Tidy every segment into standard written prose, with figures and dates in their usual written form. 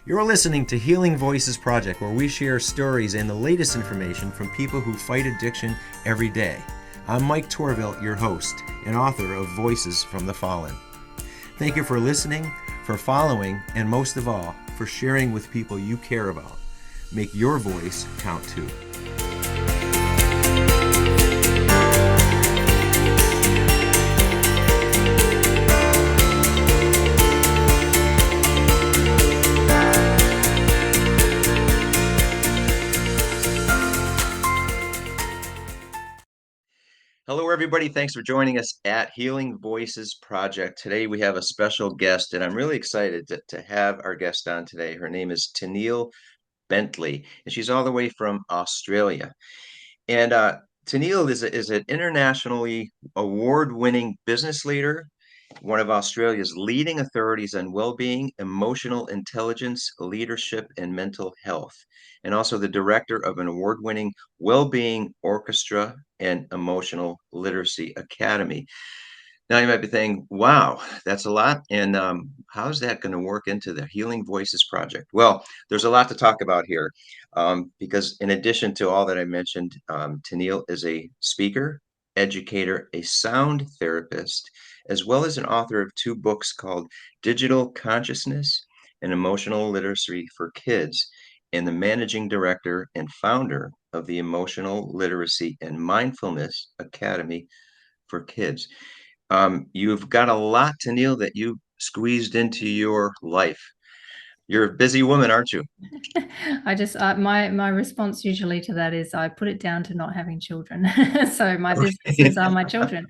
You're listening to Healing Voices Project, where we share stories and the latest information from people who fight addiction every day. I'm Mike Torville, your host and author of Voices from the Fallen. Thank you for listening, for following, and most of all, for sharing with people you care about. Make your voice count too. Hello, everybody. Thanks for joining us at Healing Voices Project. Today, we have a special guest, and I'm really excited to have our guest on today. Her name is Tenille Bentley, and she's all the way from Australia. And Tenille is an internationally award-winning business leader, one of Australia's leading authorities on well-being, emotional intelligence, leadership, and mental health, and also the director of an award-winning well-being Orchestra and Emotional Literacy Academy. Now you might be thinking, wow, that's a lot. And how's that going to work into the Healing Voices Project? Well, there's a lot to talk about here because in addition to all that I mentioned, Tenille is a speaker, educator, a sound therapist, as well as an author of two books called Digital Consciousness and Emotional Literacy for Kids, and the managing director and founder of the Emotional Literacy and Mindfulness Academy for Kids. You've got a lot, Tenille, that you squeezed into your life. You're a busy woman, aren't you? My response usually to that is I put it down to not having children. So my businesses are my children.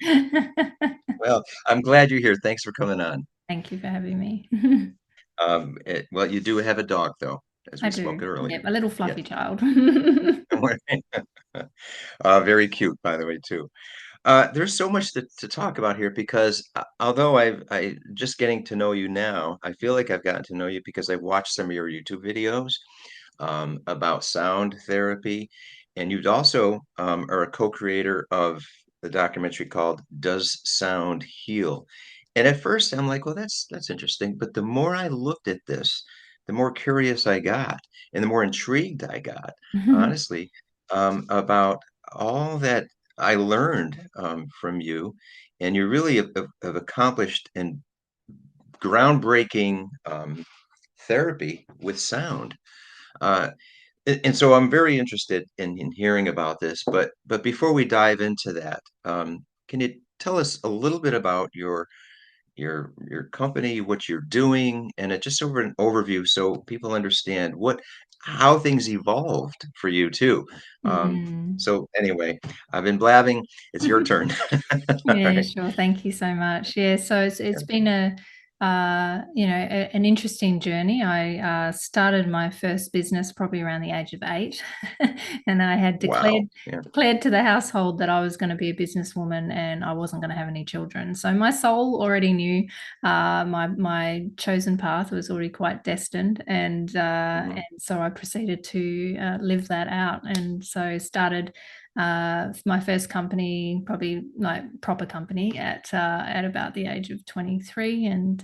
Well, I'm glad you're here. Thanks for coming on. Thank you for having me. Well, you do have a dog, though, as I we spoke do. earlier. Yep, a little Yeah. fluffy child. Very cute, by the way, too. There's so much to talk about here because although I just getting to know you now, I feel like I've gotten to know you because I've watched some of your YouTube videos about sound therapy, and you've also are a co-creator of the documentary called "Does Sound Heal?" And at first, I'm like, well, that's interesting. But the more I looked at this, the more curious I got, and the more intrigued I got, honestly, about all that I learned from you. And you really have accomplished and groundbreaking therapy with sound. Uh, and so I'm very interested in hearing about this. But before we dive into that, can you tell us a little bit about your company, what you're doing, and just over an overview so people understand how things evolved for you too. Um, Mhm. so anyway, I've been blabbing. It's your turn. All Yeah, right. sure. Thank you so much. Yeah, so it's Yeah. been an interesting journey. I started my first business probably around the age of 8, and I had Wow. Yeah. declared to the household that I was going to be a businesswoman and I wasn't going to have any children. So my soul already knew my chosen path was already quite destined, Mhm. and so I proceeded to live that out, and so started my first company, probably like proper company, at about the age of 23, and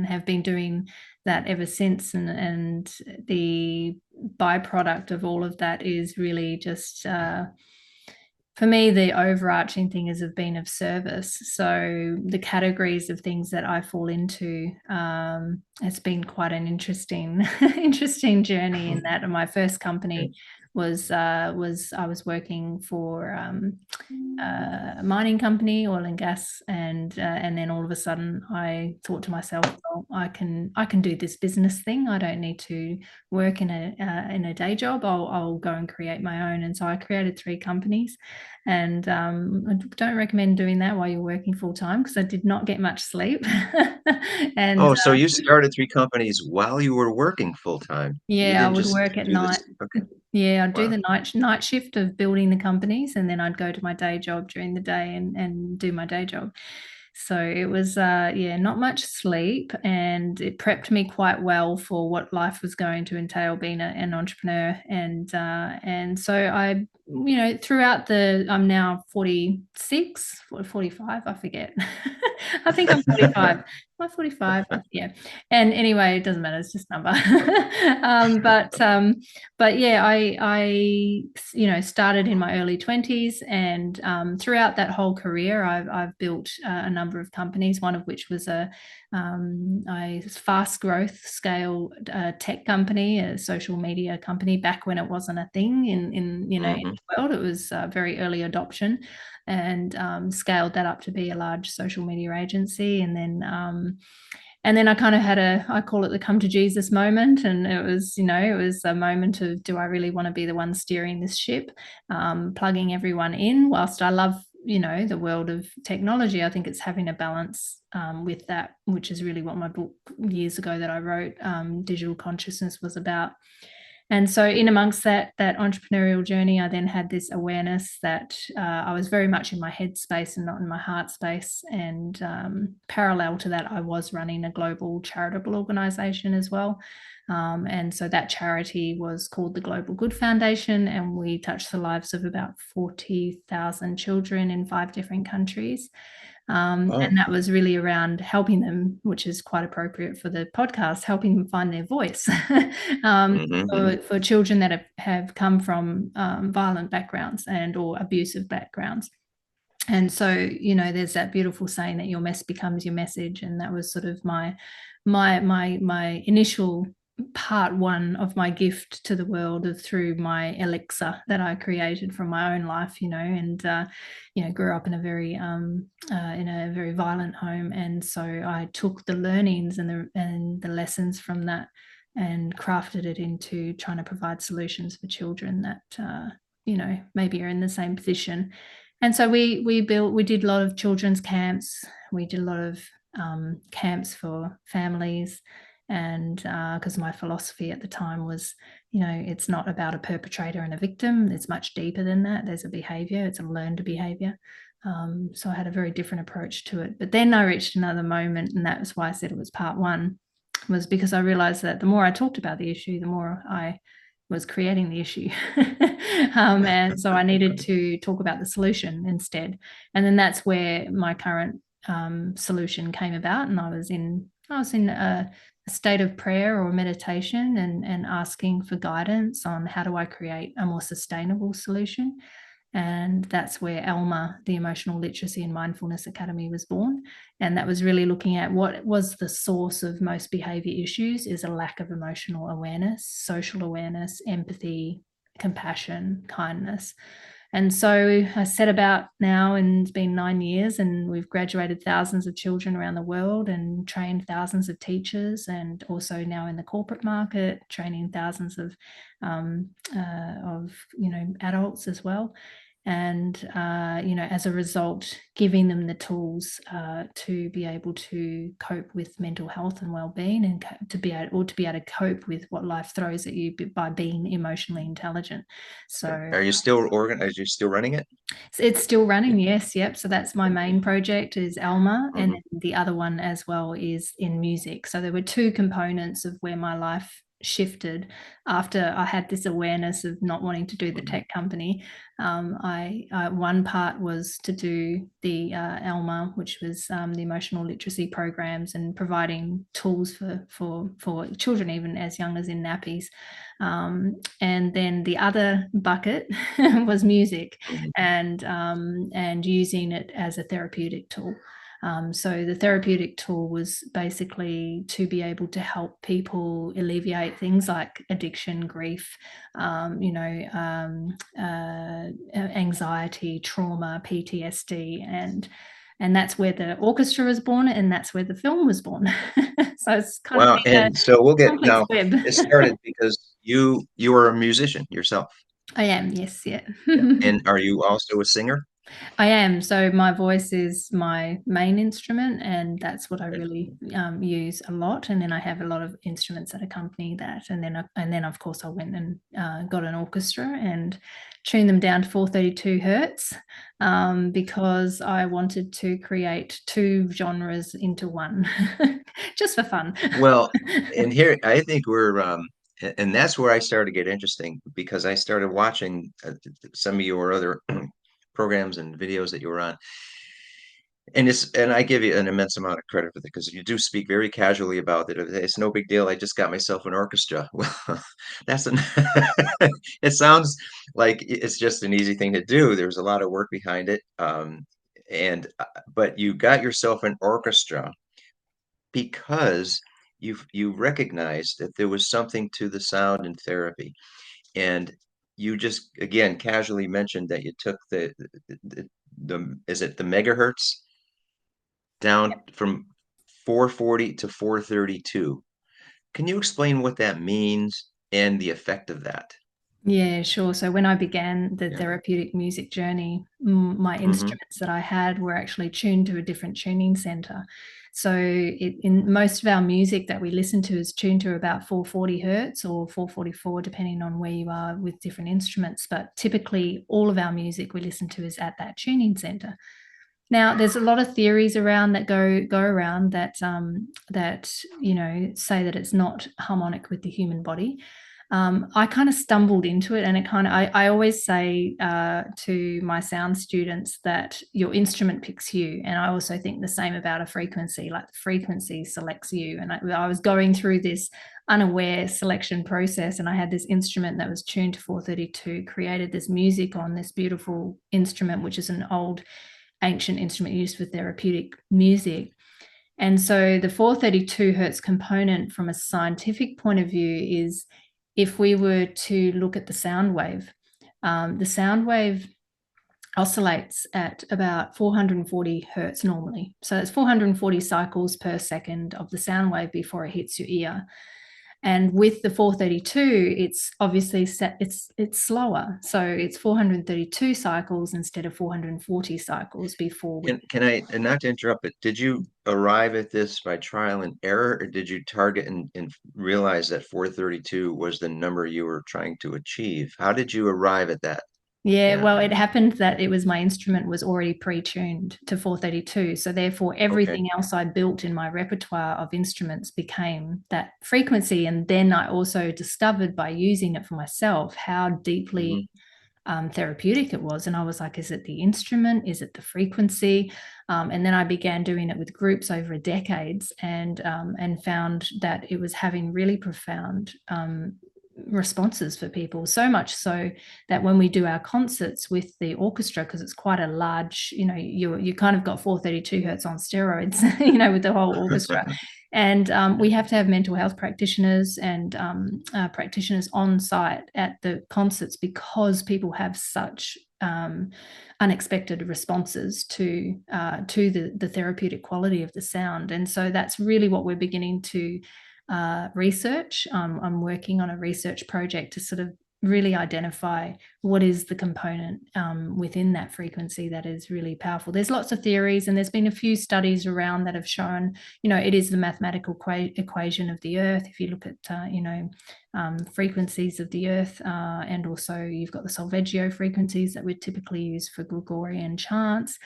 have been doing that ever since. And the byproduct of all of that is really just for me, the overarching thing is of being of service. So the categories of things that I fall into, it's been quite an interesting, interesting journey. In that, my first Okay. company was I was working for a mining company, oil and gas, and then all of a sudden I thought to myself, well, I can do this business thing. I don't need to work in a day job. I'll go and create my own. And so I created 3 companies, and I don't recommend doing that while you're working full time because I did not get much sleep. And Oh, so you started 3 companies while you were working full time. You yeah, I didn't would just work at do this. night. Okay. Yeah, I'd do Wow. the night shift of building the companies, and then I'd go to my day job during the day and do my day job. So it was, yeah, not much sleep, and it prepped me quite well for what life was going to entail being an entrepreneur. And so I, throughout I'm now 46 or 45, I forget. I think I'm 45. My 45, yeah. And anyway, it doesn't matter, it's just number. But yeah, I started in my early 20s, and throughout that whole career, I've built a number of companies, one of which was a fast growth scale tech company, a social media company, back when it wasn't a thing in Hmm. the world. It was very early adoption, and scaled that up to be a large social media agency. And then I kind of had I call it the come to Jesus moment. And it was a moment of, do I really want to be the one steering this ship, plugging everyone in? Whilst I love, the world of technology, I think it's having a balance with that, which is really what my book years ago that I wrote, Digital Consciousness, was about. And so, in amongst that entrepreneurial journey, I then had this awareness that I was very much in my head space and not in my heart space. And parallel to that, I was running a global charitable organization as well. And so that charity was called the Global Good Foundation, and we touched the lives of about 40,000 children in 5 different countries. Oh. And that was really around helping them, which is quite appropriate for the podcast, helping them find their voice. um, Hmm. for children that have come from violent backgrounds and or abusive backgrounds. And so, there's that beautiful saying that your mess becomes your message. And that was sort of my initial part one of my gift to the world, of through my elixir that I created from my own life, and grew up in a very violent home. And so I took the learnings and the lessons from that and crafted it into trying to provide solutions for children that maybe are in the same position. And so we did a lot of children's camps. We did a lot of camps for families. And because my philosophy at the time was, it's not about a perpetrator and a victim. It's much deeper than that. There's a behavior. It's a learned behavior. So I had a very different approach to it. But then I reached another moment, and that was why I said it was part one, was because I realized that the more I talked about the issue, the more I was creating the issue. And so I needed to talk about the solution instead. And then that's where my current solution came about. And I was in a state of prayer or meditation, and asking for guidance on how do I create a more sustainable solution. And that's where Alma, the Emotional Literacy and Mindfulness Academy, was born. And that was really looking at what was the source of most behavior issues: is a lack of emotional awareness, social awareness, empathy, compassion, kindness. And so I set about now, and it's been 9 years, and we've graduated thousands of children around the world and trained thousands of teachers, and also now in the corporate market, training thousands of adults as well. And as a result, giving them the tools to be able to cope with mental health and well-being, and to be able to cope with what life throws at you by being emotionally intelligent. So Are you still Are you still running it? it's still running, yes, yep. So that's my main project, is Alma, and Hmm. then the other one as well is in music. So there were two components of where my life shifted after I had this awareness of not wanting to do the Hmm. tech company. One part was to do the Alma, which was the emotional literacy programs, and providing tools for children even as young as in nappies. And then the other bucket was music, Hmm. and using it as a therapeutic tool. So the therapeutic tool was basically to be able to help people alleviate things like addiction, grief, anxiety, trauma, PTSD, and that's where the orchestra was born, and that's where the film was born. So it's kind of Wow. been a And so we'll get complex now. web. It started because you are a musician yourself. I am, yes, yeah. Yeah. And are you also a singer? I am. So my voice is my main instrument, and that's what I really use a lot. And then I have a lot of instruments that accompany that. And then of course I went and got an orchestra and tuned them down to 432 hertz, because I wanted to create two genres into one, just for fun. Well, and here I think and that's where I started to get interesting because I started watching some of your other programs and videos that you were on. And I give you an immense amount of credit for that because you do speak very casually about it. It's no big deal. I just got myself an orchestra. Well, that's an it sounds like it's just an easy thing to do. There's a lot of work behind it. And but you got yourself an orchestra because you recognized that there was something to the sound in therapy. And you just again casually mentioned that you took the is it the megahertz down from 440 to 432. Can you explain what that means and the effect of that? Yeah, sure. So when I began the Yeah. therapeutic music journey, my Hmm. instruments that I had were actually tuned to a different tuning center. So in most of our music that we listen to is tuned to about 440 hertz or 444, depending on where you are with different instruments. But typically, all of our music we listen to is at that tuning center. Now, there's a lot of theories around that go around that say that it's not harmonic with the human body. I kind of stumbled into it, and I always say to my sound students that your instrument picks you, and I also think the same about a frequency. Like the frequency selects you, and I was going through this unaware selection process, and I had this instrument that was tuned to 432, created this music on this beautiful instrument, which is an old ancient instrument used for therapeutic music. And so the 432 hertz component from a scientific point of view is if we were to look at the sound wave oscillates at about 440 hertz normally. So it's 440 cycles per second of the sound wave before it hits your ear. And with the 432, it's obviously set, it's slower. So it's 432 cycles instead of 440 cycles before we. Can I, and not to interrupt, but did you arrive at this by trial and error, or did you target and realize that 432 was the number you were trying to achieve? How did you arrive at that? Yeah, Yeah. well, it happened that it was my instrument was already pre-tuned to 432. So therefore Okay. everything else I built in my repertoire of instruments became that frequency. And then I also discovered by using it for myself how deeply Hmm. therapeutic it was. And I was like, is it the instrument? Is it the frequency? And then I began doing it with groups over decades and found that it was having really profound responses for people. So much so that when we do our concerts with the orchestra, because it's quite a large, you kind of got 432 hertz on steroids, with the whole orchestra. And we have to have mental health practitioners and practitioners on site at the concerts because people have such unexpected responses to the therapeutic quality of the sound. And so that's really what we're beginning to research. I'm working on a research project to sort of really identify what is the component within that frequency that is really powerful. There's lots of theories, and there's been a few studies around that have shown, it is the mathematical equation of the Earth. If you look at, frequencies of the Earth, and also you've got the solfeggio frequencies that we typically use for Gregorian chants.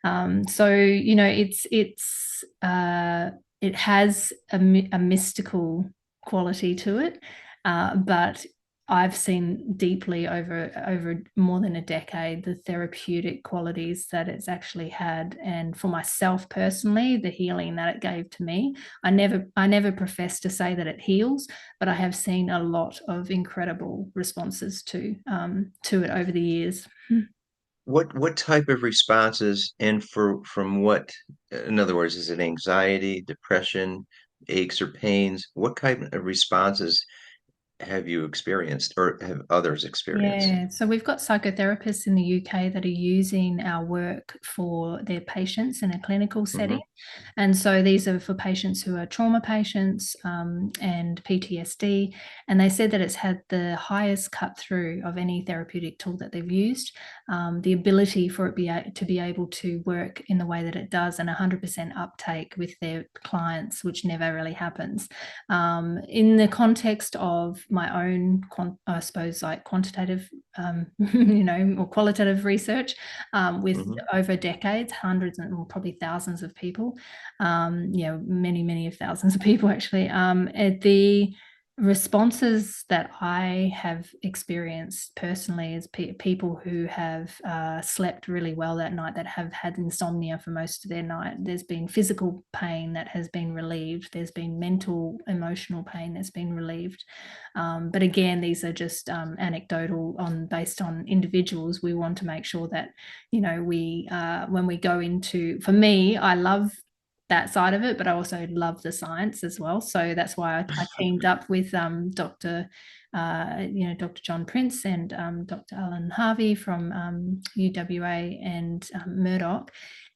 So it has a mystical quality to it, but I've seen deeply over more than a decade the therapeutic qualities that it's actually had, and for myself personally, the healing that it gave to me. I never profess to say that it heals, but I have seen a lot of incredible responses to it over the years. What type of responses and from what, in other words, is it anxiety, depression, aches or pains? What kind of responses have you experienced or have others experienced? Yeah, so we've got psychotherapists in the UK that are using our work for their patients in a clinical setting. Hmm. And so these are for patients who are trauma patients and PTSD. And they said that it's had the highest cut through of any therapeutic tool that they've used. The ability for it to be able to work in the way that it does, and 100% uptake with their clients, which never really happens. In the context of my own, I suppose, like quantitative, or qualitative research with Hmm. over decades, hundreds and probably thousands of people, many, many of thousands of people actually. At the Responses that I have experienced personally is people who have slept really well that night, that have had insomnia for most of their night. There's been physical pain that has been relieved. There's been mental, emotional pain that's been relieved. But again, these are just anecdotal based on individuals. We want to make sure that, we when we go into, for me, I love that side of it, but I also love the science as well. So that's why I teamed up with Dr. John Prince and Dr. Alan Harvey from UWA and Murdoch.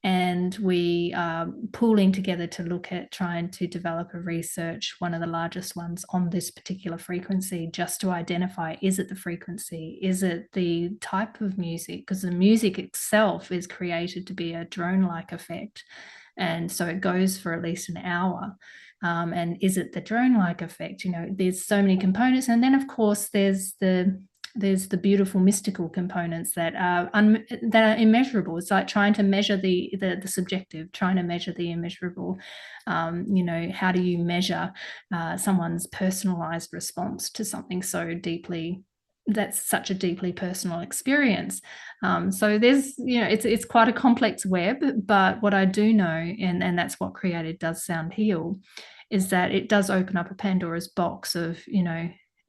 And we are pooling together to look at trying to develop a research, one of the largest ones on this particular frequency, just to identify, is it the frequency? Is it the type of music? Because the music itself is created to be a drone-like effect. And so it goes for at least an hour. And is it the drone-like effect? There's so many components. And then, of course, there's the beautiful mystical components that are immeasurable. It's like trying to measure the subjective, trying to measure the immeasurable. How do you measure someone's personalized response to something that's such a deeply personal experience? So there's, it's quite a complex web, but what I do know, and that's what Created Does Sound Heal, is that it does open up a Pandora's box of,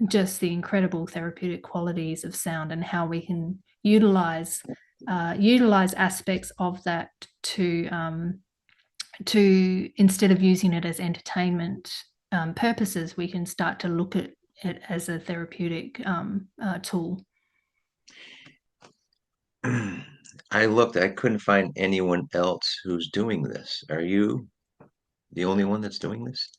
just the incredible therapeutic qualities of sound and how we can utilize aspects of that to instead of using it as entertainment purposes, we can start to look at it as a therapeutic tool. I looked, I couldn't find anyone else who's doing this. Are you the only one that's doing this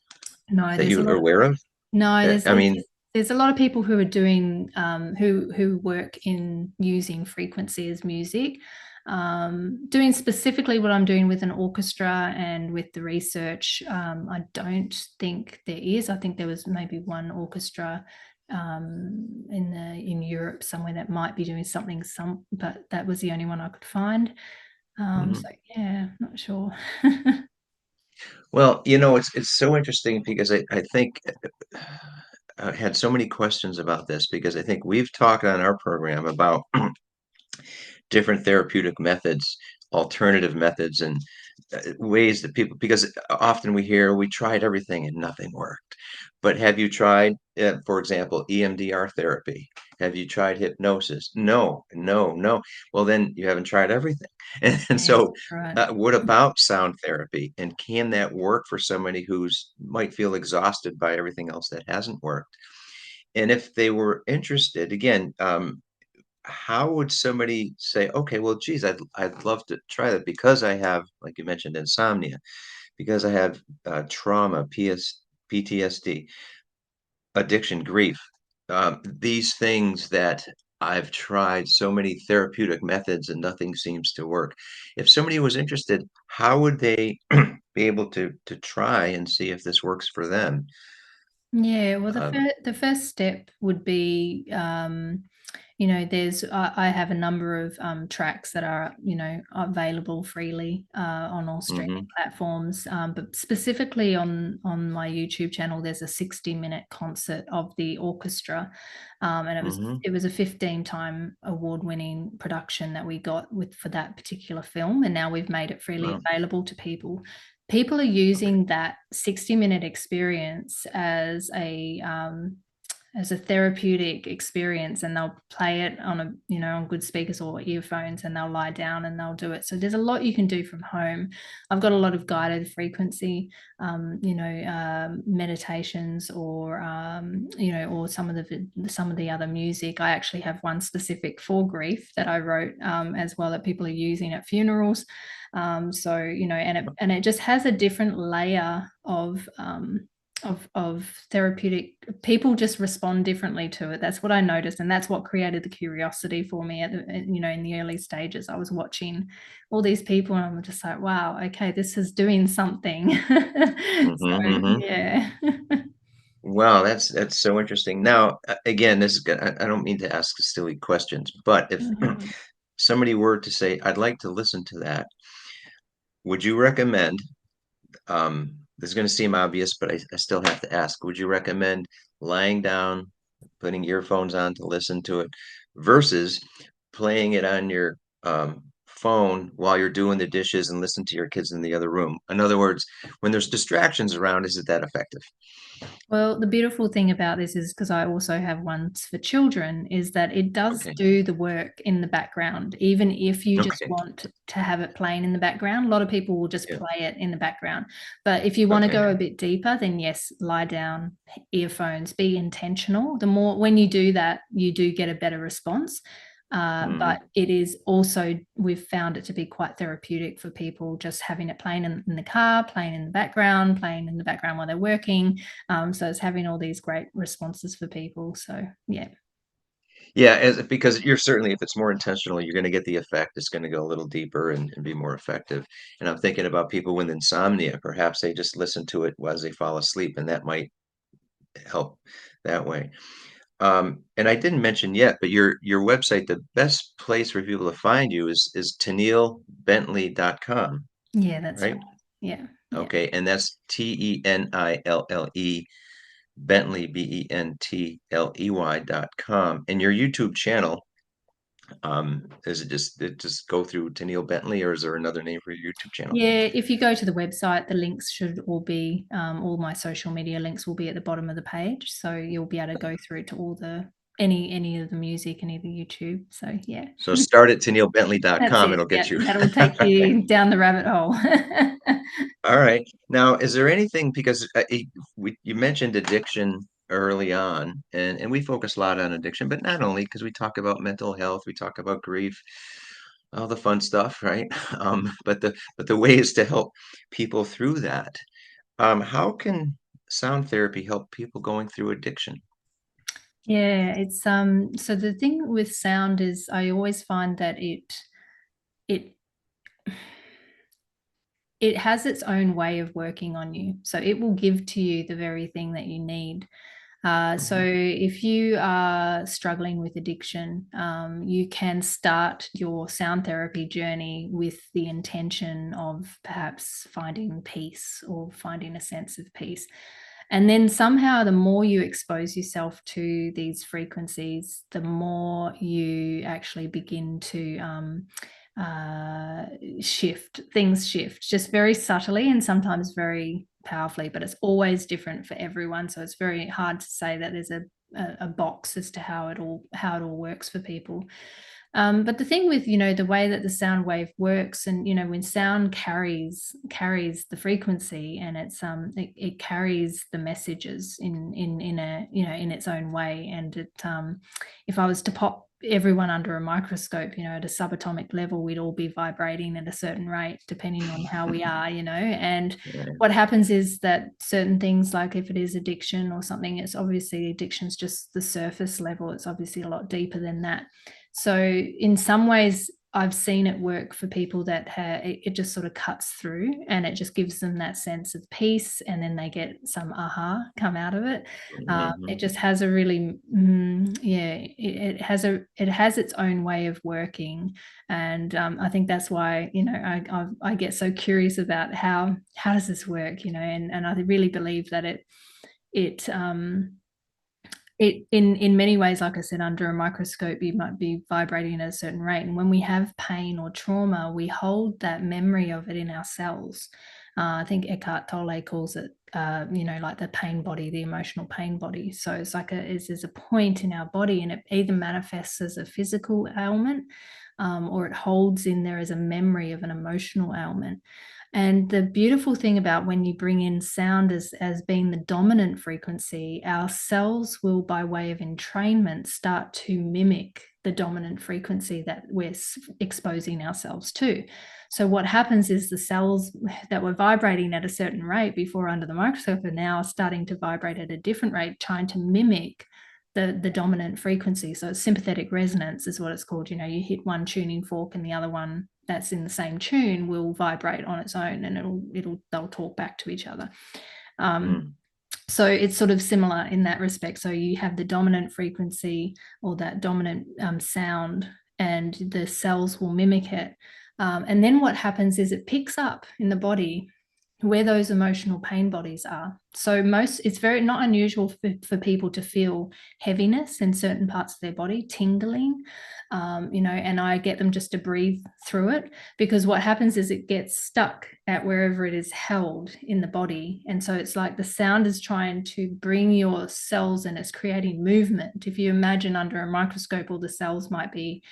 No, that there's a you are lot of aware of? no, I mean, there's a lot of people who are doing who work in using frequency as music. Doing specifically what I'm doing with an orchestra and with the research, I don't think there is. I think there was maybe one orchestra in Europe somewhere that might be doing something, but that was the only one I could find. mhm. So yeah, not sure. Well, it's so interesting because I think I had so many questions about this because I think we've talked on our program about different therapeutic methods, alternative methods, and ways that people, because often we tried everything and nothing worked. But have you tried, for example, EMDR therapy? Have you tried hypnosis? No, no, no. Well, then you haven't tried everything. And Yes, so, right. what about sound therapy? And can that work for somebody who's might feel exhausted by everything else that hasn't worked? And if they were interested, again, how would somebody say, okay, well, geez, I'd love to try that because I have, like you mentioned, insomnia, because I have trauma, PTSD, addiction, grief, these things that I've tried so many therapeutic methods and nothing seems to work. If somebody was interested, how would they be able to try and see if this works for them? Yeah, well, Um, the first step would be, I have a number of tracks that are, available freely on all streaming mhm, platforms. But specifically on my YouTube channel, there's a 60-minute concert of the orchestra, and mhm. it was a 15-time award-winning production that we got for that particular film, and now we've made it freely Well, available to people. People are using okay. that 60-minute experience as a therapeutic experience, and they'll play it on good speakers or earphones, and they'll lie down and they'll do it. So there's a lot you can do from home. I've got a lot of guided frequency meditations, or some of the other music. I actually have one specific for grief that I wrote as well, that people are using at funerals. So and it just has a different layer of therapeutic. People just respond differently to it. That's what I noticed, and that's what created the curiosity for me in the early stages. I was watching all these people and I'm just like, wow, okay, this is doing something. So Mhm, mhm. yeah. Wow, that's so interesting. Now, again, this is I don't mean to ask silly questions, but if somebody were to say, "I'd like to listen to that," would you recommend? this is going to seem obvious, but I still have to ask, would you recommend lying down, putting earphones on to listen to it versus playing it on your phone while you're doing the dishes and listen to your kids in the other room? In other words, when there's distractions around, is it that effective? Well, the beautiful thing about this is because I also have ones for children, is that it does Okay. do the work in the background, even if you just Okay. want to have it playing in the background. A lot of people will just Yeah. play it in the background. But if you want to Okay. go a bit deeper, then yes, lie down, earphones, be intentional. The more, when you do that, you do get a better response. But Hmm. it is also, we've found it to be quite therapeutic for people just having it playing in the car, playing in the background, playing in the background while they're working. So it's having all these great responses for people. So yeah. Yeah, because you're certainly, if it's more intentional, you're going to get the effect. It's going to go a little deeper and be more effective. And I'm thinking about people with insomnia. Perhaps they just listen to it as they fall asleep, and that might help that way. And I didn't mention yet, but your website, the best place for people to find you is TenilleBentley.com, Yeah, that's right? right. Yeah. Yeah. Okay, and that's Tenille Bentley Bentley.com. And your YouTube channel, is it just go through Tenille Bentley, or is there another name for your YouTube channel? Yeah, if you go to the website, the links should all be, all my social media links will be at the bottom of the page. So you'll be able to go through to all the, any of the music, any of the YouTube. So yeah, So start at that's TenilleBentley.com, it. it'll Yeah, get you. that'll take you down the rabbit hole. All right. Now, is there anything, because you mentioned addiction early on, and we focus a lot on addiction, but not only, because we talk about mental health, we talk about grief, all the fun stuff, right? But the ways to help people through that. How can sound therapy help people going through addiction? Yeah, it's so the thing with sound is I always find that it it has its own way of working on you. So it will give to you the very thing that you need. So Mhm. if you are struggling with addiction, you can start your sound therapy journey with the intention of perhaps finding peace or finding a sense of peace. And then somehow, the more you expose yourself to these frequencies, the more you actually begin to shift, things shift just very subtly and sometimes very powerfully, but it's always different for everyone. So it's very hard to say that there's a box as to how it all works for people. But the thing with, the way that the sound wave works, and when sound carries the frequency, and it carries the messages in a in its own way. And if I was to pop everyone under a microscope, at a subatomic level, we'd all be vibrating at a certain rate depending on how we are, and Right. what happens is that certain things, like if it is addiction or something, it's obviously addiction's just the surface level. It's obviously a lot deeper than that. So in some ways, I've seen it work for people that it just sort of cuts through, and it just gives them that sense of peace, and then they get some aha come out of it. It Mhm. just has a really, yeah, it has its own way of working. And I think that's why, I get so curious about how does this work, and I really believe that it in many ways, like I said, under a microscope, you might be vibrating at a certain rate. And when we have pain or trauma, we hold that memory of it in our cells. I think Eckhart Tolle calls it, like the pain body, the emotional pain body. So it's like there's a point in our body, and it either manifests as a physical ailment, or it holds in there as a memory of an emotional ailment. And the beautiful thing about when you bring in sound as being the dominant frequency, our cells will, by way of entrainment, start to mimic the dominant frequency that we're exposing ourselves to. So what happens is the cells that were vibrating at a certain rate before under the microscope are now starting to vibrate at a different rate, trying to mimic the dominant frequency. So sympathetic resonance is what it's called. You hit one tuning fork and the other one that's in the same tune will vibrate on its own, and they'll talk back to each other. Um, Mm. so it's sort of similar in that respect. So you have the dominant frequency, or that dominant sound, and the cells will mimic it. And then what happens is it picks up in the body where those emotional pain bodies are. So it's very not unusual for people to feel heaviness in certain parts of their body, tingling, and I get them just to breathe through it, because what happens is it gets stuck at wherever it is held in the body. And so it's like the sound is trying to bring your cells, and it's creating movement. If you imagine under a microscope, all the cells might be,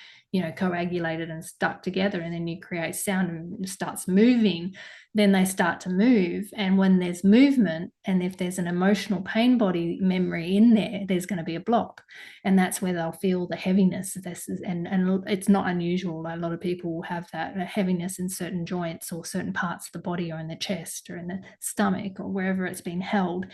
coagulated and stuck together, and then you create sound and it starts moving, then they start to move. And when there's movement, and if there's an emotional pain body memory in there, there's going to be a block. And that's where they'll feel the heaviness. And it's not unusual. A lot of people will have that heaviness in certain joints or certain parts of the body, or in the chest or in the stomach or wherever it's been held.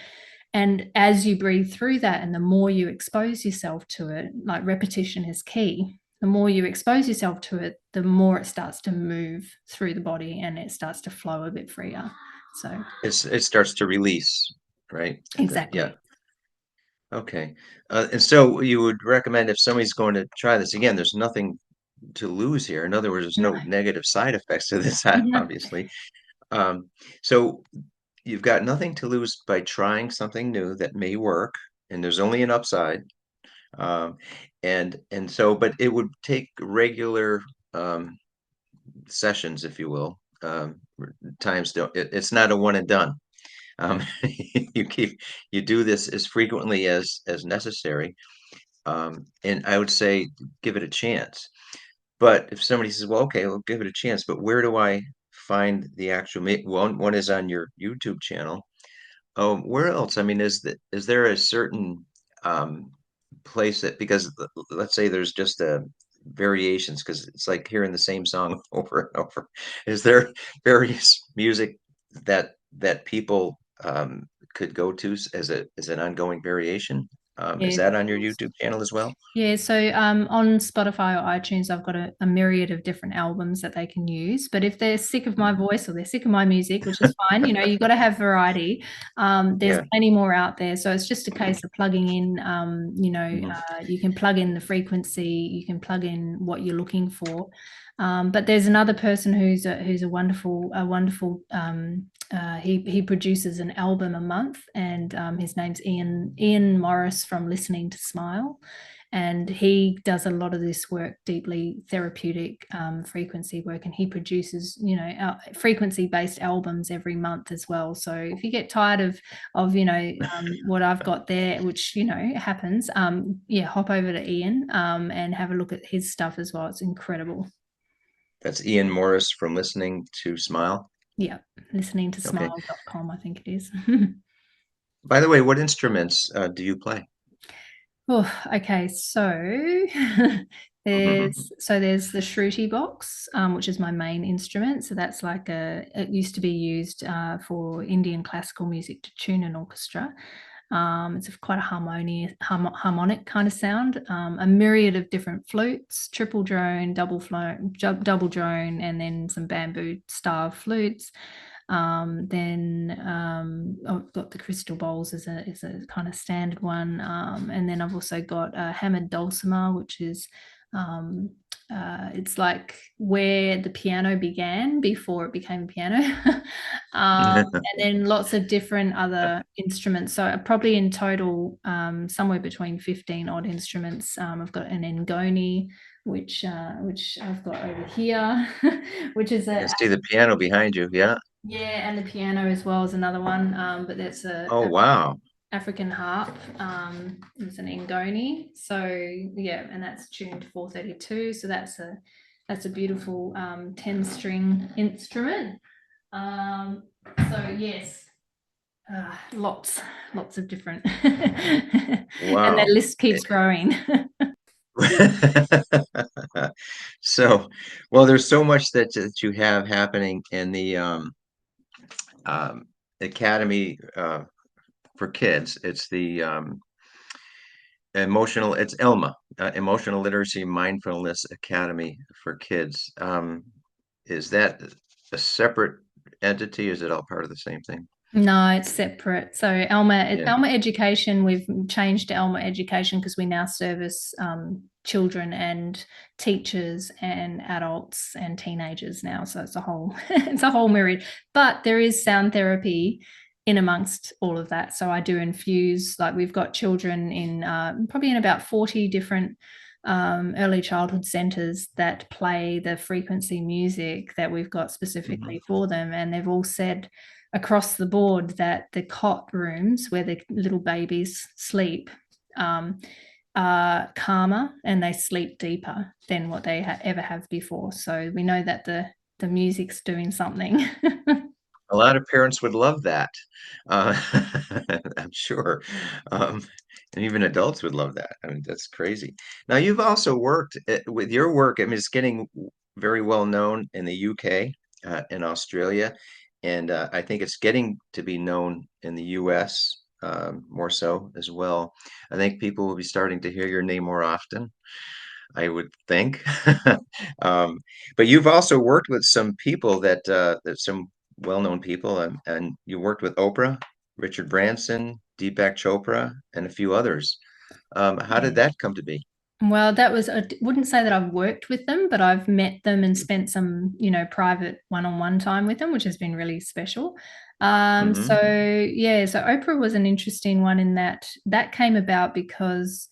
And as you breathe through that, and the more you expose yourself to it, like repetition is key, the more you expose yourself to it, the more it starts to move through the body, and it starts to flow a bit freer. So It starts to release, right? Yeah. exactly. Okay. And so you would recommend, if somebody's going to try this again, there's nothing to lose here. In other words, there's No. no negative side effects to this, No. obviously. Um, so you've got nothing to lose by trying something new that may work, and there's only an upside. Um, and so, but it would take regular um, sessions, if you will. Times don't. It's not a one and done. Um, you keep you do this as frequently as necessary. And I would say give it a chance. But if somebody says, "Well, okay, we'll give it a chance," but where do I find the actual one is on your YouTube channel. Where else? I mean, is there a certain um, place that, because let's say there's just variations, because it's like hearing the same song over and over. Is there various music that people could go to as an ongoing variation? Is Yeah. that on your YouTube channel as well? Yeah, so on Spotify or iTunes, I've got a myriad of different albums that they can use. But if they're sick of my Mhm. voice, or they're sick of my music, which is fine, you've got to have variety. There's Yeah. plenty more out there. So it's just a case of plugging in, Mhm. you can plug in the frequency, you can plug in what you're looking for. But there's another person who's a wonderful he produces an album a month, and his name's Ian Morris from Listening to Smile, and he does a lot of this work, deeply therapeutic frequency work, and he produces frequency based albums every month as well. So if you get tired of what I've got there, which happens, yeah, hop over to Ian and have a look at his stuff as well. It's incredible. That's Ian Morris from Listening to Smile. Yeah, listening to Okay. smile.com, I think it is. By the way, what instruments do you play? Oh, okay. So there's the Shruti box, which is my main instrument. So that's like it used to be used for Indian classical music to tune an orchestra. It's quite a harmonic kind of sound. A myriad of different flutes, triple drone, double drone, and then some bamboo style flutes. Then I've got the crystal bowls as a kind of standard one, and then I've also got a hammered dulcimer, which is um, it's like where the piano began before it became a piano. And then lots of different other instruments. So probably in total, somewhere between 15 odd instruments. I've got an ngoni, which I've got over here, which is I a can see the piano behind you. Yeah. yeah, and the piano as well is another one. But that's Oh, a wow. African harp. It's an ngoni. So yeah, and that's tuned 432. So that's a beautiful 10-string instrument. Um, so yes, lots of different, and the Wow. list keeps growing. So, well, there's so much that you have happening in the um, Academy for Kids. It's the it's ELMA, Emotional Literacy Mindfulness Academy for Kids. Is that a separate entity? Is it all part of the same thing? No, it's separate. So Yeah. Alma Education, we've changed to Alma Education because we now service children and teachers and adults and teenagers now. So it's a whole it's a whole myriad. But there is sound therapy in amongst all of that. So I do infuse, like we've got children in probably in about 40 different early childhood centres that play the frequency music that we've got Mhm. specifically for them. And they've all said across the board that the cot rooms where the little babies sleep are calmer and they sleep deeper than what they ever have before. So we know that the music's doing something. A lot of parents would love that. Uh, I'm sure. Um, and even adults would love that. I mean, that's crazy. Now, you've also worked with your work. I mean, it's getting very well known in the UK, in Australia, and I think it's getting to be known in the US, more so as well. I think people will be starting to hear your name more often, I would think. Um, but you've also worked with some people that some well-known people, and you worked with Oprah, Richard Branson, Deepak Chopra, and a few others. How did Yeah. that come to be? Well, that was, I wouldn't say that I've worked with them, but I've met them and spent some, private one-on-one time with them, which has been really special. Hmm. So yeah, so Oprah was an interesting one in that that came about because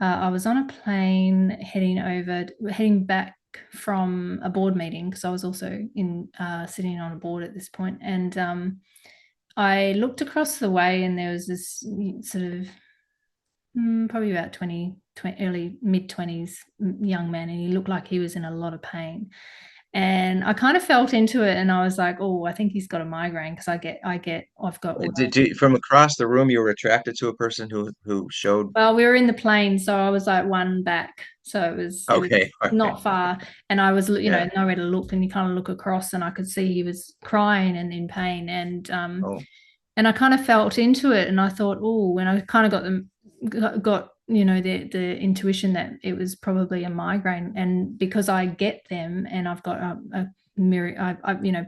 I was on a plane heading back from a board meeting because I was also in sitting on a board at this point, and I looked across the way and there was this sort of probably about 20, early mid 20s young man, and he looked like he was in a lot of pain. And I kind of felt into it, and I was like, "Oh, I think he's got a migraine because I've got auto." From across the room, you were attracted to a person who showed. Well, we were in the plane, so I was like one back, so it was Okay, okay, not far, and I was yeah. nowhere to look, and you kind of look across, and I could see he was crying and in pain, Oh, and I kind of felt into it, and I thought, oh, and I kind of got the intuition that it was probably a migraine, and because I get them, and I've got a mirror,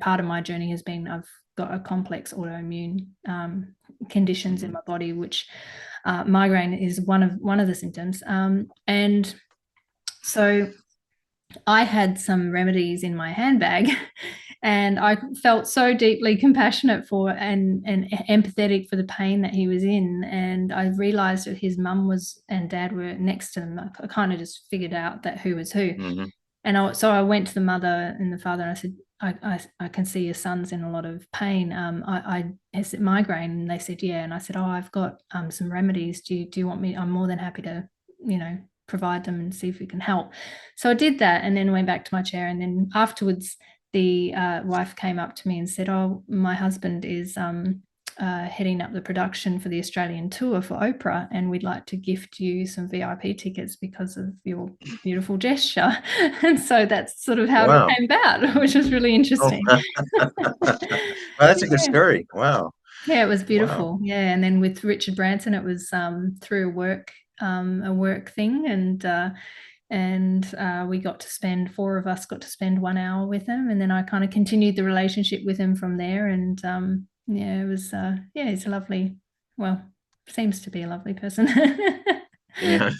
part of my journey has been I've got a complex autoimmune conditions in mhm. my body, which migraine is one of the symptoms, and so I had some remedies in my handbag, and I felt so deeply compassionate for and empathetic for the pain that he was in. And I realized that his mum was and dad were next to them. I kind of just figured out that who was who. Hmm. And so I went to the mother and the father and I said, I can see your son's in a lot of pain. Is it migraine? And they said, yeah. And I said, oh, I've got some remedies. Do you want me? I'm more than happy to, provide them and see if we can help. So I did that and then went back to my chair. And then afterwards, the wife came up to me and said, oh, my husband is heading up the production for the Australian tour for Oprah, and we'd like to gift you some VIP tickets because of your beautiful gesture. And so that's sort of how it Wow. came about, which was really Oh, interesting. well, that's a good Yeah. story. Wow. Yeah, it was Wow. beautiful. Yeah, and then with Richard Branson, it was through a work thing, and we got to spend four of us got to spend 1 hour with him, and then I kind of continued the relationship with him from there. And yeah, it was yeah, he's a lovely, well, seems to be a lovely person. Yeah.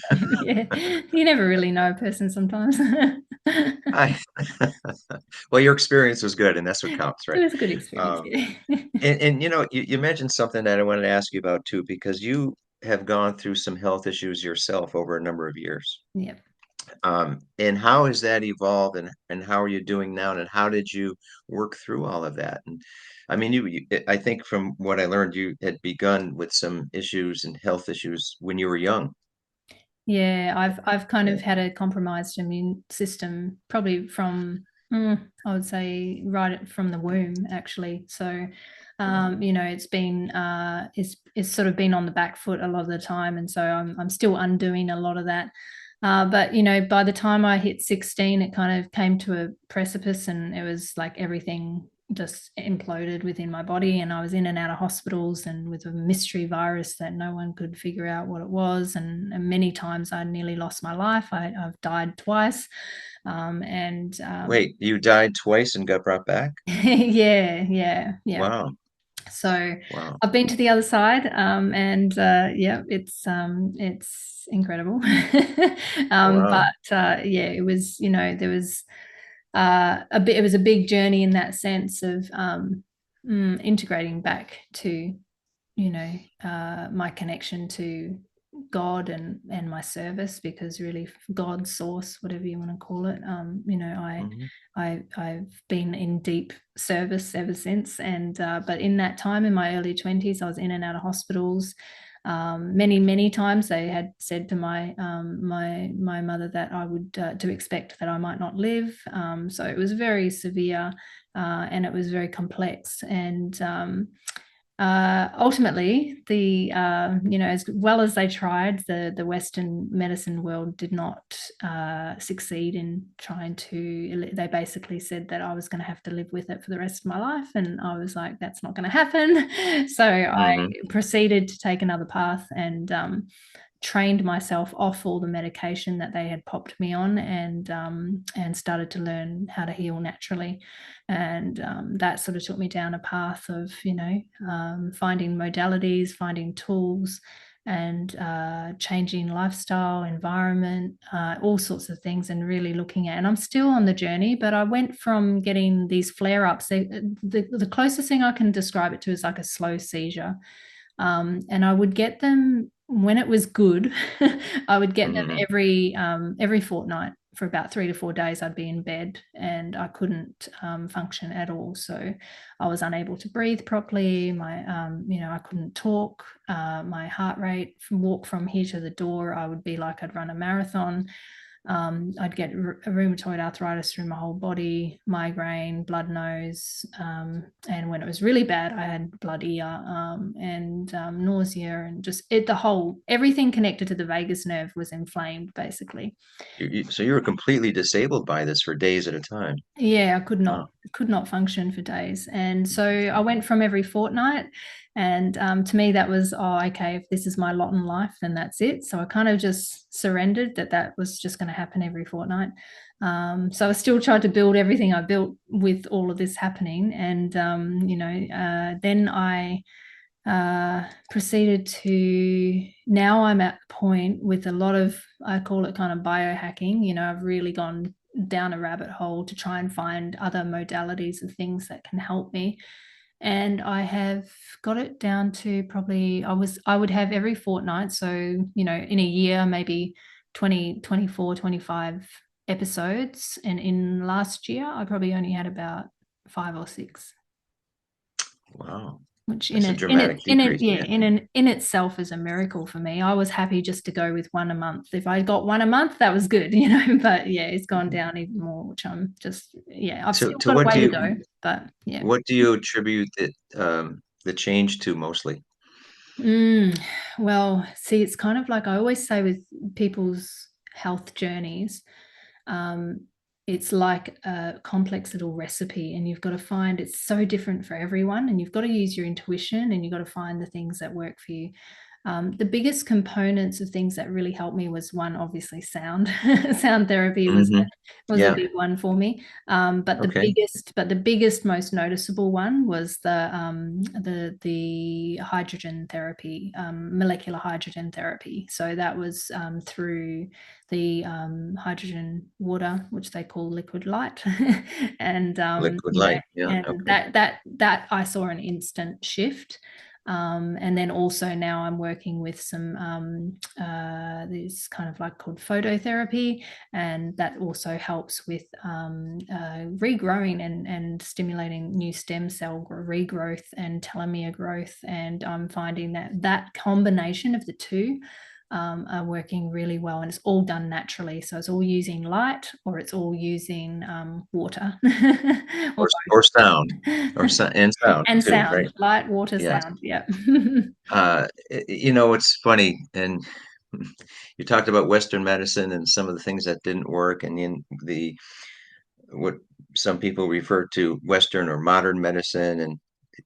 Yeah, you never really know a person sometimes. I, well, your experience was good, and that's what counts, It right? was a good experience. Um, Yeah. and you mentioned something that I wanted to ask you about too, because you have gone through some health issues yourself over a number of years. Yeah. And how has that evolved, and how are you doing now, and how did you work through all of that? And I mean, I think from what I learned, you had begun with some issues and health issues when you were young. Yeah, I've kind Yeah. of had a compromised immune system probably from I would say right from the womb actually. So Mhm. it's been it's sort of been on the back foot a lot of the time, and so I'm still undoing a lot of that. But by the time I hit 16, it kind of came to a precipice, and it was like everything just imploded within my body, and I was in and out of hospitals and with a mystery virus that no one could figure out what it was, and many times I nearly lost my life. I've died twice, and Wait, you died twice and got brought back? yeah, yeah, yeah. Wow. So Wow. I've been to the other side, and yeah, it's incredible. Wow. But yeah, it was, there was a bit. It was a big journey in that sense of integrating back to, my connection to God and my service, because really God's source, whatever you want to call it, Hmm. I've been in deep service ever since. And but in that time, in my early 20s, I was in and out of hospitals. Many times they had said to my mother that I would to expect that I might not live. So it was very severe, and it was very complex. And ultimately, as well as they tried, the Western medicine world did not succeed in trying to. They basically said that I was going to have to live with it for the rest of my life, and I was like, "That's not going to happen." So I Hmm. proceeded to take another path, and trained myself off all the medication that they had popped me on, and started to learn how to heal naturally. And that sort of took me down a path of, finding modalities, finding tools, and changing lifestyle, environment, all sorts of things, and really looking at. And I'm still on the journey, but I went from getting these flare ups. The closest thing I can describe it to is like a slow seizure. And I would get them when it was good. I would get them Hmm. every fortnight for about 3 to 4 days. I'd be in bed and I couldn't function at all. So I was unable to breathe properly. I couldn't talk. My heart rate from walk from here to the door, I would be like I'd run a marathon. I'd get rheumatoid arthritis through my whole body, migraine, blood nose, and when it was really bad, I had blood ear, and nausea, and just everything connected to the vagus nerve was inflamed, basically. So you were completely disabled by this for days at a time. Yeah, I could not Wow. could not function for days. And so I went from every fortnight, and to me that was, oh, okay, if this is my lot in life, then that's it. So I kind of just surrendered that was just going to happen every fortnight. So I still tried to build everything I built with all of this happening. And then I proceeded to, now I'm at the point with a lot of, I call it kind of biohacking. I've really gone down a rabbit hole to try and find other modalities of things that can help me. And I have got it down to, probably I would have every fortnight. So, in a year, maybe 20, 24, 25 episodes. And in last year, I probably only had about 5 or 6, Wow. which That's a dramatic decrease. Yeah. in itself is a miracle for me. I was happy just to go with one a month. If I got one a month, that was good, but yeah, it's gone Mhm. down even more, which I'm just, yeah, I've To still to got a what way do to you go, but yeah. what do you attribute the change to mostly? Mm, well, see, it's kind of like I always say with people's health journeys, um, it's like a complex little recipe, and you've got to find, it's so different for everyone, and you've got to use your intuition, and you've got to find the things that work for you. The biggest components of things that really helped me was, one, obviously sound. Sound therapy Hmm. was a Yeah. big one for me. But the Okay. biggest, most noticeable one was the hydrogen therapy, molecular hydrogen therapy. So that was through the hydrogen water, which they call liquid light, and Liquid light. Yeah. and Okay. that I saw an instant shift. And then also now I'm working with some this kind of like called phototherapy, and that also helps with regrowing and stimulating new stem cell regrowth and telomere growth. And I'm finding that combination of the two are working really well, and it's all done naturally. So it's all using light, or it's all using water, or Or sound, both. and sound And too, right? sound, light, water, Yes. sound. Yeah. It's funny, and you talked about Western medicine and some of the things that didn't work, and in the what some people refer to Western or modern medicine, and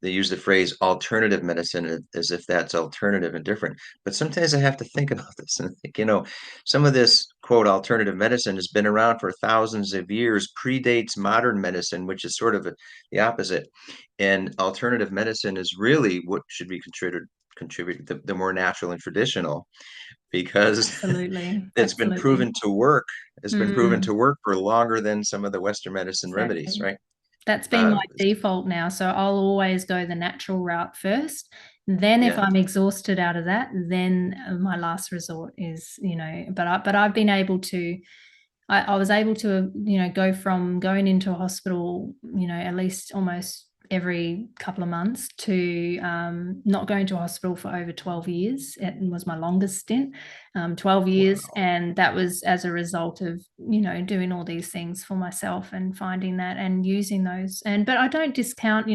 they use the phrase alternative medicine as if that's alternative and different. But sometimes I have to think about this and think, some of this quote alternative medicine has been around for thousands of years, predates modern medicine, which is sort of the opposite. And alternative medicine is really what should be contributed the more natural and traditional, because Absolutely. it's been Absolutely. proven to work. It's been proven Mm, to work for longer than some of the Western medicine remedies, exactly. right? That's been my Uh, default now. So I'll always go the natural route first. Then if yeah. I'm exhausted out of that, then my last resort is, but I've been able to I was able to, go from going into a hospital, at least almost every couple of months to not going to a hospital for over 12 years. It was my longest stint, 12 years. Wow. And that was as a result of, doing all these things for myself and finding that and using those. But I don't discount,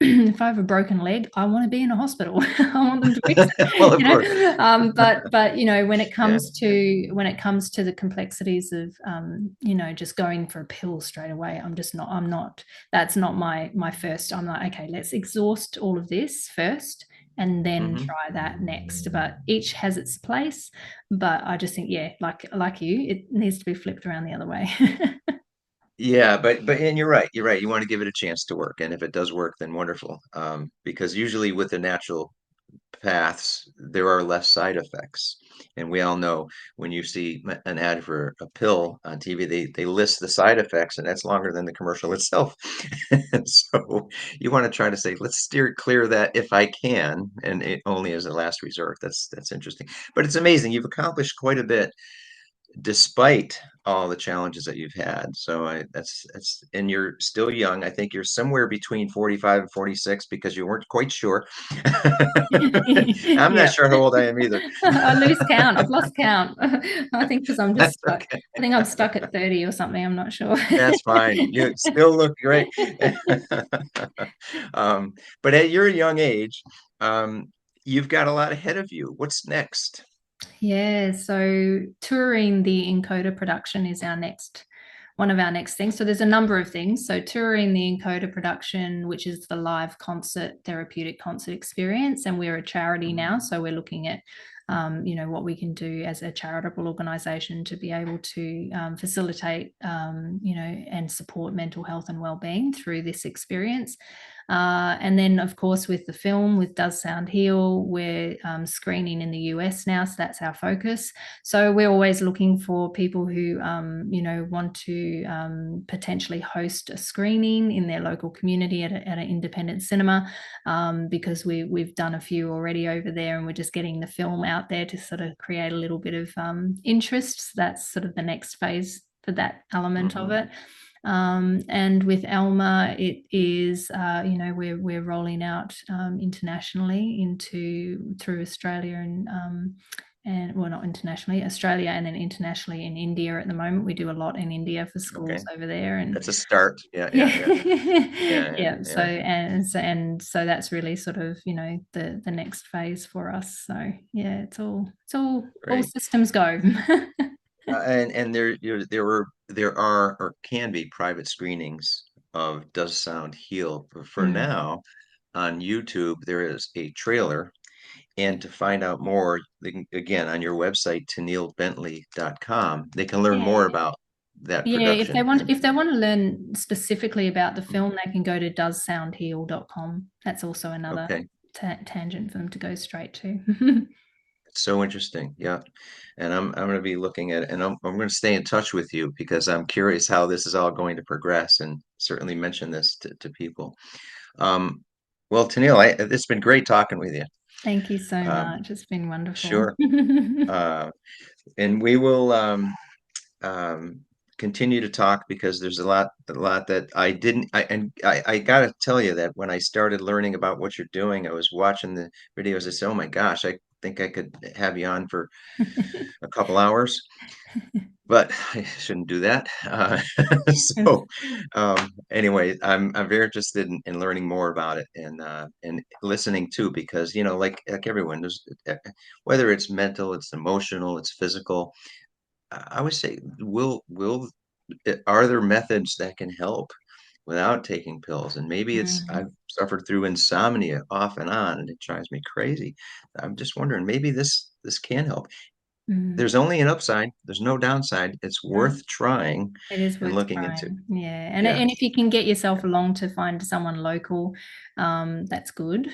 if I have a broken leg, I want to be in a hospital. I want them to fix Well, it, of course. but when it Yeah. comes to the complexities of just going for a pill straight away, I'm not. That's not my first. I'm like, okay, let's exhaust all of this first, and then Hmm. try that next. But each has its place. But I just think, yeah, like you, it needs to be flipped around the other way. Yeah, but and you're right. You're right. You want to give it a chance to work, and if it does work, then wonderful. Because usually with the natural paths, there are less side effects. And we all know when you see an ad for a pill on TV, they list the side effects, and that's longer than the commercial itself. And so you want to try to say, let's steer clear of that if I can, and it only as a last resort. That's interesting. But it's amazing. You've accomplished quite a bit despite all the challenges that you've had. So and you're still young. I think you're somewhere between 45 and 46 because you weren't quite sure. I'm not Yeah. sure how old I am either. I lose count. I've lost count. I think because I'm just That's stuck. okay. I think I'm stuck at 30 or something. I'm not sure. That's fine. You still look great. Um, but at your young age, you've got a lot ahead of you. What's next? Yeah, so touring the encoder production is our next one of our next things. So there's a number of things. So touring the encoder production, which is the live concert, therapeutic concert experience, and we're a charity now, so we're looking at what we can do as a charitable organization to be able to facilitate, and support mental health and well-being through this experience. And then, of course, with the film, with Does Sound Heal, we're screening in the US now, so that's our focus. So we're always looking for people who, want to potentially host a screening in their local community at an independent cinema, because we've done a few already over there, and we're just getting the film out there to sort of create a little bit of interest. So that's sort of the next phase for that element of Hmm. it. And with Elma, it is, we're rolling out internationally through Australia and well, not internationally, Australia, and then internationally in India at the moment. We do a lot in India for schools Okay. over there, and That's a start. Yeah, yeah, yeah, yeah. Yeah, yeah. So yeah. and so that's really sort of the next phase for us. So yeah, it's all Great. systems go. And there are or can be private screenings of Does Sound Heal. But for Mm. now, on YouTube, there is a trailer. And to find out more, they can, again, on your website, tenillebentley.com, they can learn Yeah. more about that Yeah, if they production. want And if they want to learn specifically about the film, they can go to doessoundheal.com. That's also another okay, tangent for them to go straight to. it's so interesting. Yeah. And I'm going to be looking at it, and I'm going to stay in touch with you because I'm curious how this is all going to progress, and certainly mention this to people. Um, well, Tenille, it's been great talking with you. Thank you so Um, much. It's been wonderful. sure. Uh, and we will um, continue to talk because there's a lot that I didn't. I got to tell you that when I started learning about what you're doing, I was watching the videos. I said, "Oh my gosh, I think I could have you on for a couple hours." But I shouldn't do that. So anyway, I'm very interested in learning more about it and listening too, because like everyone, there's whether it's mental, it's emotional, it's physical. I would say, will are there methods that can help? without taking pills. And maybe Mm, I've suffered through insomnia off and on, and it drives me crazy. I'm just wondering, maybe this can help. mm. There's only an upside, there's no downside. It's Right. worth trying It is and worth looking into. trying. Yeah. Yeah. And if you can get yourself along to find someone local, that's good.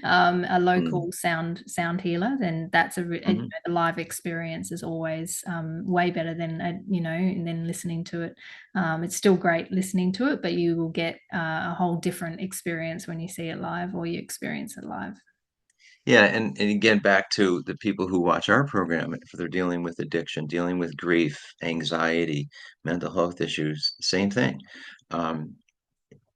A Mm, local sound healer, then that's mhm. the live experience is always way better than and then listening to it. It's still great listening to it, but you will get a whole different experience when you see it live or you experience it live. Yeah, and again, back to the people who watch our program, if they're dealing with addiction, dealing with grief, anxiety, mental health issues, same thing. Um,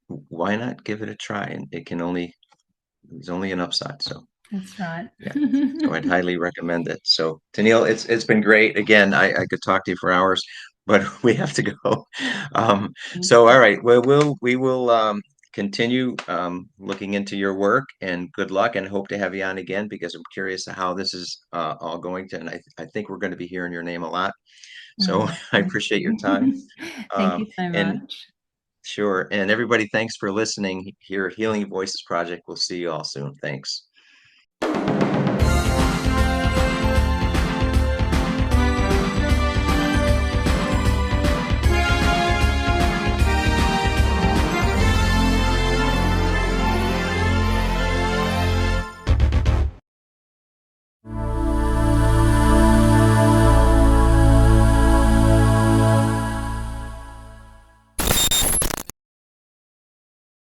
why not give it a try? And there's only an upside. So That's right. yeah, so I'd highly recommend it. So Tennille, it's been great. Again, I could talk to you for hours, but we have to go. Thanks. So all right, well, we will continue looking into your work, and good luck, and hope to have you on again because I'm curious how this is all going to, and I think we're going to be hearing your name a lot. So I Thank appreciate your time. you. Thank you so And much. sure, and everybody, thanks for listening here at Healing Voices Project. We'll see you all soon. Thanks.